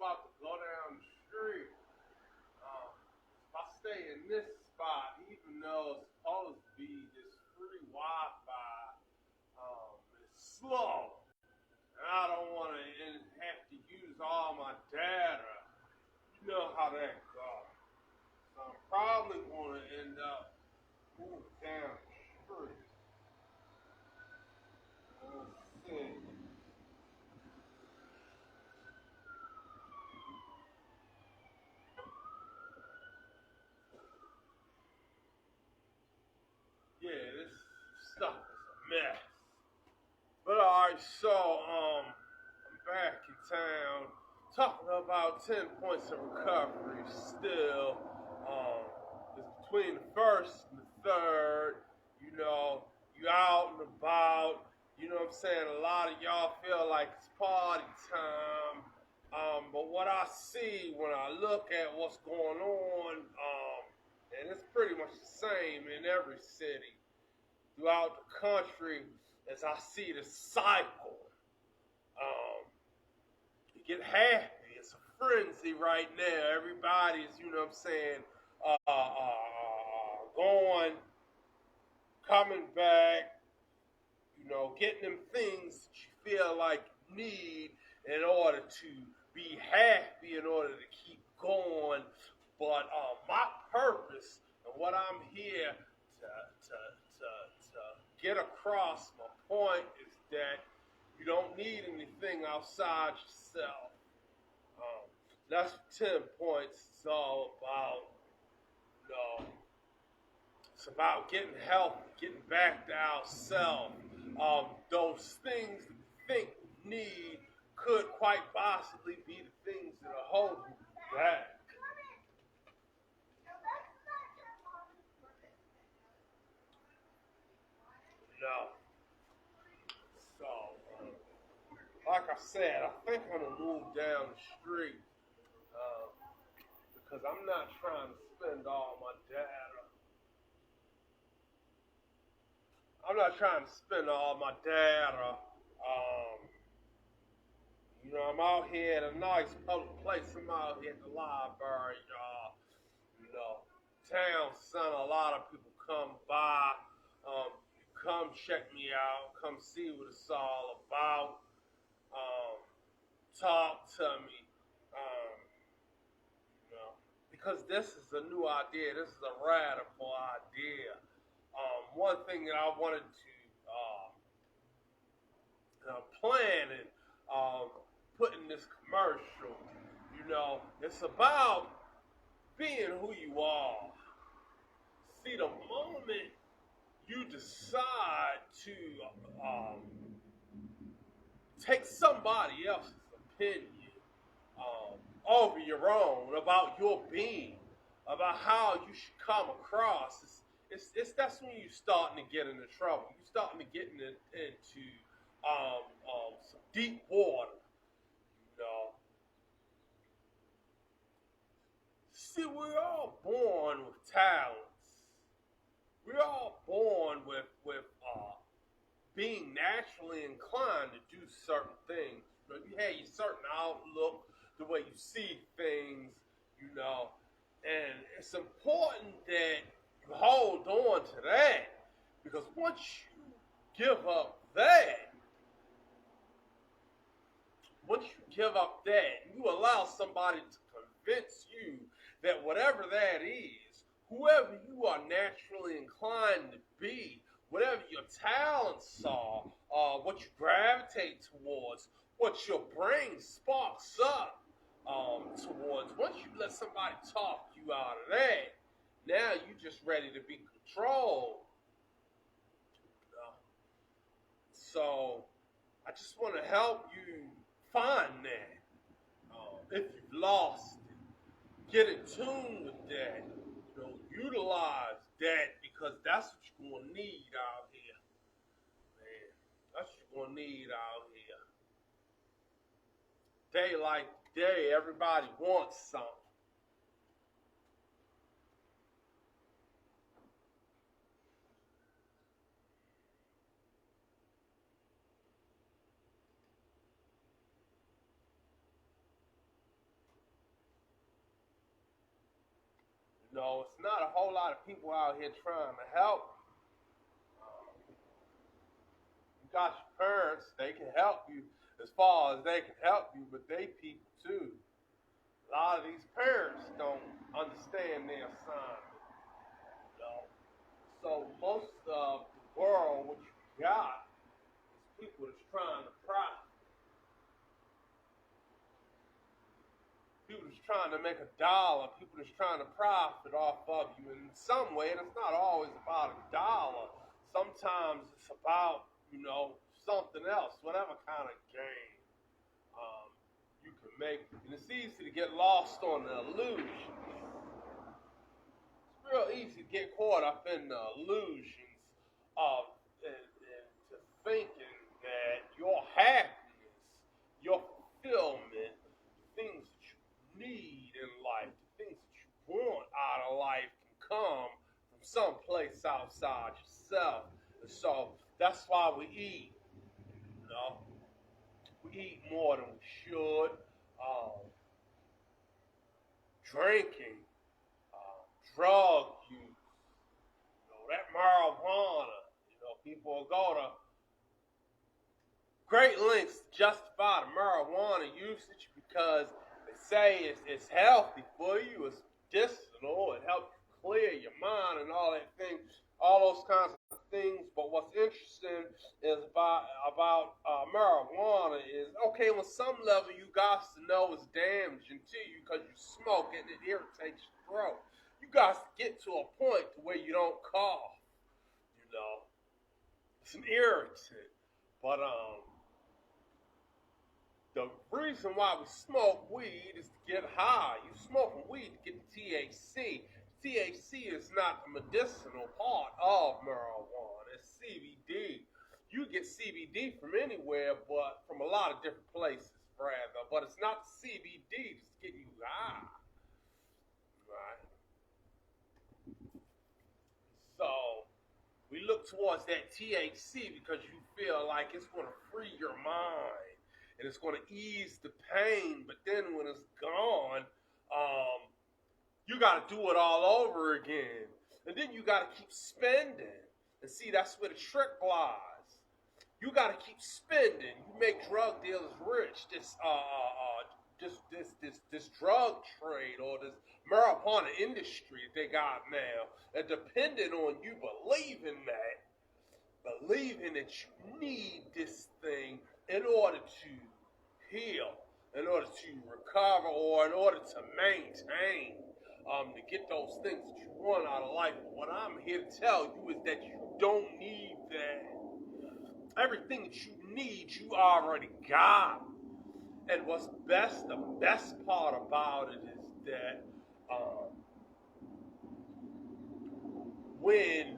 about to go down the street. If I stay in this spot, even though it's supposed to be this free Wi-Fi, it's slow, and I don't want to have to use all my data. You know how that goes. So I'm probably going to end up moving down the street. Let's see. Yeah, this stuff is a mess. But alright, so I'm back in town talking about 10 points of recovery still. Um, it's between the first and the third. You know, you out and about. You know what I'm saying? A lot of y'all feel like it's party time. But what I see when I look at what's going on, and it's pretty much the same in every city throughout the country, as I see the cycle. Um, you get happy. It's a frenzy right now. Everybody's, you know what I'm saying, going, coming back, you know, getting them things that you feel like you need in order to be happy, in order to keep going. But my purpose and what I'm here to get across my point is that you don't need anything outside yourself. Um, that's what 10 points is all about. You know, it's about getting healthy, getting back to ourselves. Those things that we think we need could quite possibly be the things that are holding you back. You know, so like I said, I think I'm gonna move down the street uh, because I'm not trying to spend all my data. I'm not trying to spend all my data. You know, I'm out here at a nice public place. I'm out here at the library, y'all. You know, town center. A lot of people come by, come check me out, come see what it's all about, um, talk to me. Um, you know, because this is a new idea. This is a radical idea. One thing that I wanted to plan and put in this commercial, you know, it's about being who you are. See, the moment you decide to um, take somebody else's opinion over your own about your being, about how you should come across, it's that's when you're starting to get into trouble. You're starting to get into some deep water. You know, see, we're all born with talents. We're all born with being naturally inclined to do certain things. You know, you have your certain outlook, the way you see things, you know, and it's important that you hold on to that because once you give up that, once you give up that, you allow somebody to convince you that whatever that is, whoever you are naturally inclined to be, whatever your talents are, what you gravitate towards, what your brain sparks up towards, once you let somebody talk you out of that, now you're just ready to be controlled. Uh, so I just want to help you find that. If you've lost it, get in tune with that. You know, utilize that because that's what you're gonna need out here, man. That's what you're gonna need out here. Day like day, everybody wants something. it's not a whole lot of people out here trying to help. You got your parents, they can help you as far as they can help you, but they people too. A lot of these parents don't understand their assignment. You know? So most of the world, what you got is people that's trying to profit. People that's trying to make a dollar, people that's trying to profit off of you in some way, and it's not always about a dollar. Sometimes it's about, something else, whatever kind of gain you can make. And it's easy to get lost on the illusion. It's real easy to get caught up in the illusions of and to thinking that your happiness, your fulfillment, things that you need in life, the things that you want out of life can come from someplace outside yourself. And so that's why we eat. We eat more than we should. Drinking, drug use, that marijuana. People go to great lengths to justify the marijuana usage because they say it's healthy for you, it's medicinal, it helps you clear your mind and all that thing, all those kinds of things. But what's interesting is about marijuana is, okay, on some level you got to know it's damaging to you because you smoke it and it irritates your throat. You got to get to a point to where you don't cough. It's an irritant. But the reason why we smoke weed is to get high. You smoking weed to get the THC. THC is not the medicinal part of marijuana. It's CBD. You get CBD from anywhere, but from a lot of different places, rather. But it's not CBD that's getting you high, right? So we look towards that THC because you feel like it's going to free your mind and it's going to ease the pain. But then when it's gone, you got to do it all over again. And then you got to keep spending. And see, that's where the trick lies. You got to keep spending. You make drug dealers rich. This drug trade or this marijuana industry they got now, and depending on you believing that you need this thing in order to heal, in order to recover, or in order to maintain, to get those things that you want out of life. What I'm here to tell you is that you don't need that. Everything that you need, you already got. And what's the best part about it is that when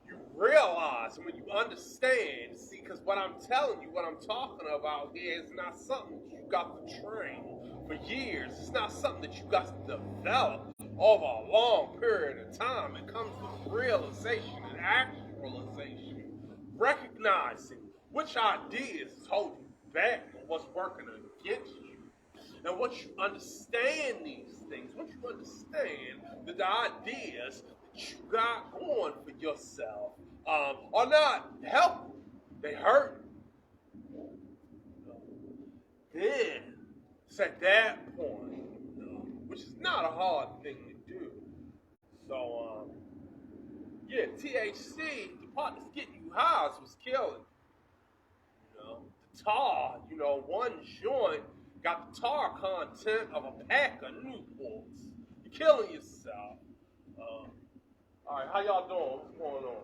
you realize, when you understand, see, because what I'm telling you, what I'm talking about here is not something that you got to train for years. It's not something that you got to develop over a long period of time. It comes with realization and actualization, recognizing which ideas is holding you back and what's working against you. And once you understand these things, once you understand that the ideas that you got going for yourself are not helping, they hurt. Then it's at that point, which is not a hard thing to do. So, THC, the part that's getting you high is what's killing. The tar, one joint got the tar content of a pack of Newports. You're killing yourself. All right, how y'all doing? What's going on?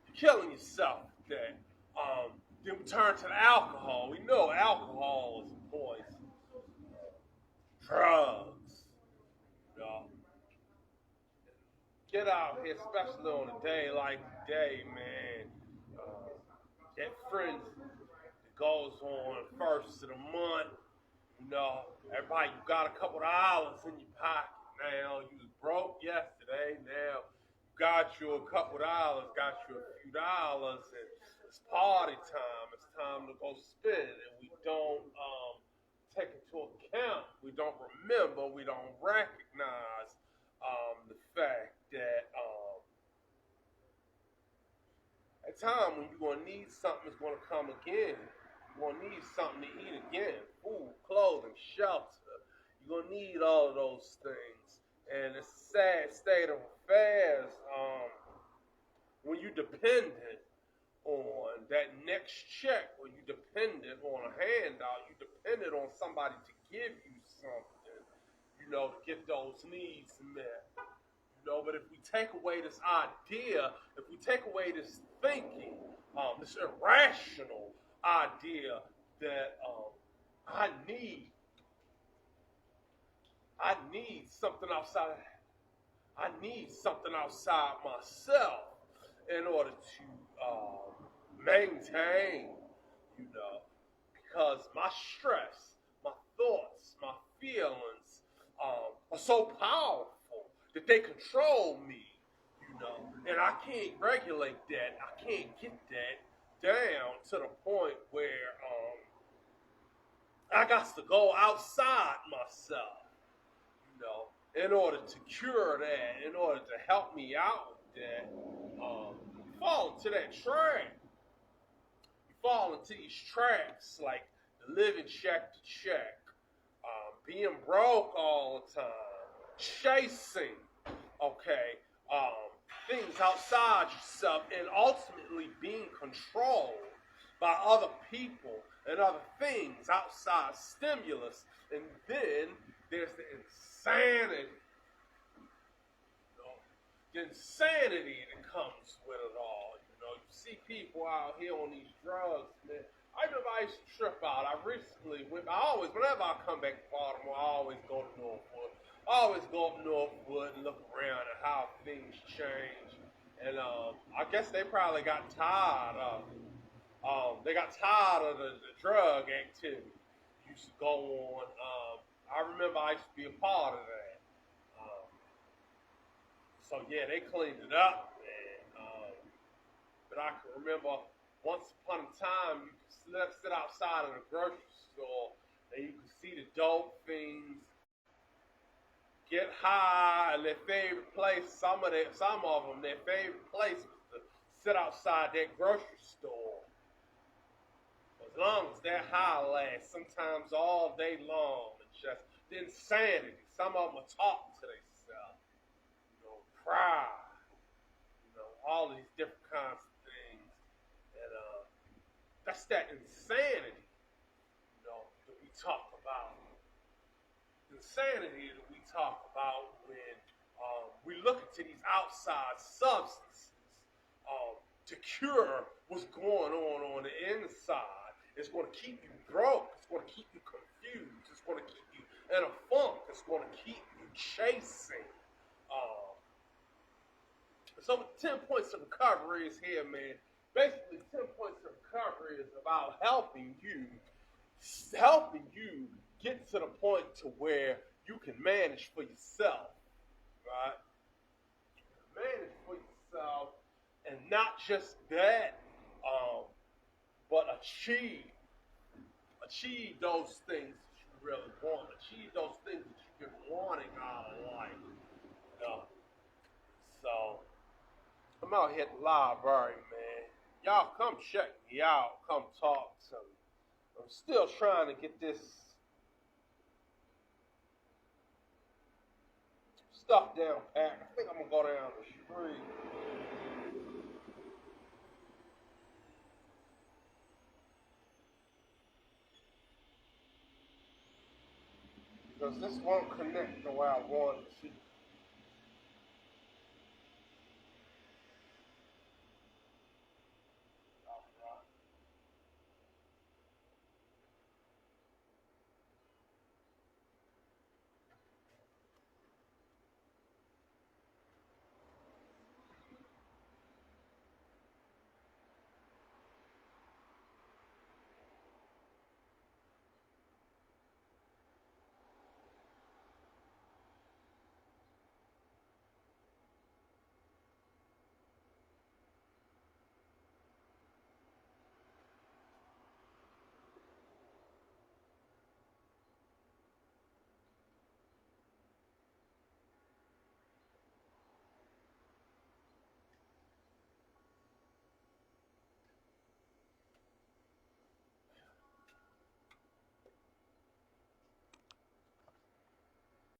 You're killing yourself with that. Then we turn to the alcohol. We know alcohol is poison. Drugs. Get out here, especially on a day like today, man. That frenzy that goes on first of the month. Everybody, you got a couple of dollars in your pocket now. You was broke yesterday. Now you got you a couple of dollars, got you a few dollars, and it's party time. It's time to go spend, and we don't take into account, we don't remember, we don't recognize the fact that at time when you're gonna need something, it's gonna come again. You're gonna need something to eat again, food, clothing, shelter. You're gonna need all of those things, and it's a sad state of affairs when you're dependent on that next check, when you're dependent on a handout, you're dependent on somebody to give you something, to get those needs met. But if we take away this idea, if we take away this thinking, this irrational idea that I need, I need something outside, I need something outside myself in order to maintain, because my stress, my thoughts, my feelings are so powerful that they control me, and I can't regulate that. I can't get that down to the point where I got to go outside myself, in order to cure that, in order to help me out with that. You fall into that trap. You fall into these traps like the living check to check, being broke all the time, chasing, things outside yourself, and ultimately being controlled by other people and other things outside stimulus. And then there's the insanity, the insanity that comes with it all. You see people out here on these drugs, man. I remember I used to trip out. Whenever I come back to Baltimore, I always go to Northwood. I always go up Northwood and look around at how things change. And I guess they probably got tired of the drug activity used to go on. I remember I used to be a part of that. So yeah, they cleaned it up, man. But I can remember once upon a time you could sit outside of the grocery store and you could see the dope fiends get high, and their favorite place, some of them, their favorite place was to sit outside that grocery store. As long as that high lasts, sometimes all day long. It's just the insanity. Some of them will talk to themselves, cry, all these different kinds of things. And that's that insanity, that we talk about. Insanity that we talk about when we look into these outside substances to cure what's going on the inside. It's going to keep you broke. It's going to keep you confused. It's going to keep you in a funk. It's going to keep you chasing. So the 10 points of recovery is here, man. Basically, 10 points of recovery is about helping you get to the point to where you can manage for yourself, right? Manage for yourself, and not just that, but achieve those things that you really want. Achieve those things that you've been wanting out of life. So I'm out here at the library, man. Y'all come check me out. Come talk to me. I'm still trying to get this stuff down pat. I think I'm gonna go down the street. Because this won't connect the way I want it to.